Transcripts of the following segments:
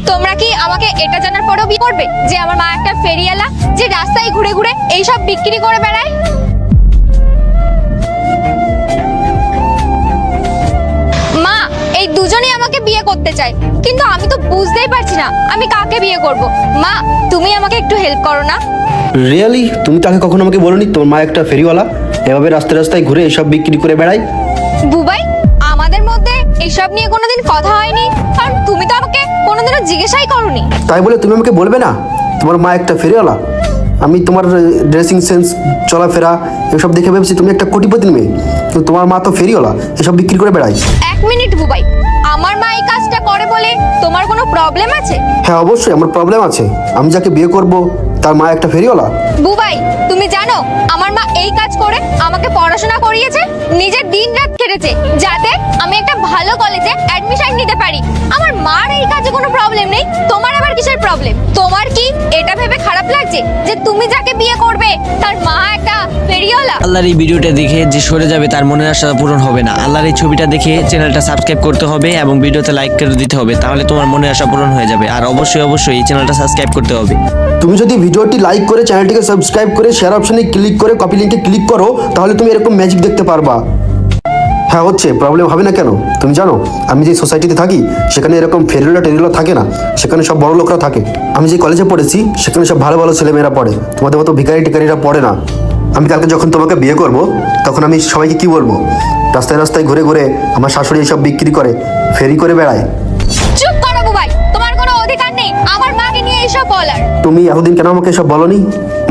তোমরা কি আমাকে এটা জানার পরেও বিয়ে করবে যে আমার মা একটা ফেরিওয়ালা, যে রাস্তায় ঘুরে ঘুরে এইসব বিক্রি করে বেড়ায়? মা, এই দুজনেই আমাকে বিয়ে করতে চায়, কিন্তু আমি তো বুঝতেই পারছি না আমি কাকে বিয়ে করব। মা, তুমি আমাকে একটু হেল্প করো না? রিয়েলি? তুমি তাকে কখনো আমাকে বলোনি তোমার মা একটা ফেরিওয়ালা, এভাবে রাস্তায় রাস্তায় ঘুরে এসব বিক্রি করে বেড়ায়? বুবাই, আমাদের মধ্যে এইসব নিয়ে কোনোদিন কথা হয়নি, কারণ তুমি তো আমাকে কোনোদিনও জিজ্ঞাসাই করোনি। তাই বলে তুমি আমাকে বলবে না তোমার মা একটা ফেরিওয়ালা? আমি তোমার ড্রেসিং সেন্স, চলাফেরা এসব দেখে ভেবেছি তুমি একটা কোটিপতি মেয়ে, কিন্তু তোমার মা তো ফেরিওয়ালা, এসব বিক্রি করে বেড়ায়। এক মিনিট বুবাই, আমার মা এই কাজটা করে বলে তোমার কোনো প্রবলেম আছে? হ্যাঁ অবশ্যই আমার প্রবলেম আছে। আমি যাকে বিয়ে করব তার মা একটা ফেরিওয়ালা? বুবাই, তুমি জানো আমার মা এই কাজ করে আমাকে পড়াশোনা করিয়েছে, নিজের দিন রাত খেটেছে যাতে আমি একটা ভালো কলেজে অ্যাডমিশন নিতে পারি। আমার মার এই কাজে কোনো প্রবলেম নেই, তোমার আবার কিসের প্রবলেম? তোমার কি এটা ভেবে খারাপ লাগছে যে তুমি যাকে বিয়ে করবে তার মা একটা ফেরিওয়ালা? আল্লাহর এই ভিডিওটা দেখে যে সরে যাবে তার মনের আশা পূরণ হবে না। আল্লাহর এই ছবিটা দেখে চ্যানেলটা সাবস্ক্রাইব করতে হবে এবং ভিডিওতে লাইক করে দিতে হবে, তাহলে তোমার মনের আশা পূরণ হয়ে যাবে। আর অবশ্যই অবশ্যই এই চ্যানেলটা সাবস্ক্রাইব করতে হবে। তুমি যদি ভিডিওটি লাইক করে চ্যানেলটিকে সাবস্ক্রাইব করে শেয়ার অপশনে ক্লিক করে কপি লিঙ্কে ক্লিক করো, তাহলে তুমি এরকম ম্যাজিক দেখতে পারবা। হ্যাঁ হচ্ছে, প্রবলেম হবে না কেন? তুমি জানো আমি যে সোসাইটিতে থাকি সেখানে এরকম ফেরিওয়ালা টেরিওয়ালা থাকে না, সেখানে সব বড় লোকরা থাকে। আমি যে কলেজে পড়েছি সেখানে সব ভালো ভালো ছেলেমেয়েরা পড়ে, তোমাদের মতো ভিখারি টিকারিরা পড়ে না। আমি কালকে যখন তোমাকে বিয়ে করব তখন আমি সবাইকে কি বলবো? রাস্তায় রাস্তায় ঘুরে ঘুরে আমার শাশুড়ি এসব বিক্রি করে, ফেরি করে বেড়ায়। চুপ করো বুবাই, তোমার কোনো অধিকার নেই আমার মাকে নিয়ে এইসব বলার। তুমি এতদিন কেন আমাকে এসব বলনি?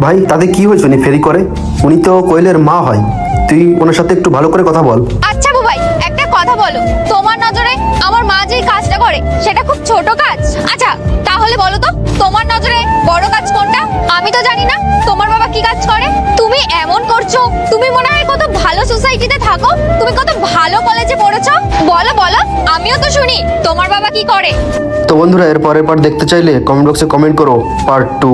ভাই তাতে কি হয়েছে উনি ফেরি করে? উনি তো কোয়েলের মা হয়, তুই ওনার সাথে একটু ভালো করে কথা বল। আচ্ছা বুবাই, একটা কথা বলো, তোমার নজরে আমার মা যে কাজটা করে সেটা খুব ছোট কাজ? আচ্ছা তাহলে বলো তো তোমার নজরে বড় কাজ কোনটা? আমি তো জানি না তোমার বাবা কি কাজ করে। তুমি এমন করছো, তুমি মনে হয় কত ভালো সোসাইটিতে থাকো, তুমি কত ভালো কলেজে পড়েছো। বলো বলো, আমিও তো শুনি তোমার বাবা কি করে। তো বন্ধুরা এর পরের পার্ট দেখতে চাইলে কমেন্ট বক্সে কমেন্ট করো পার্ট 2।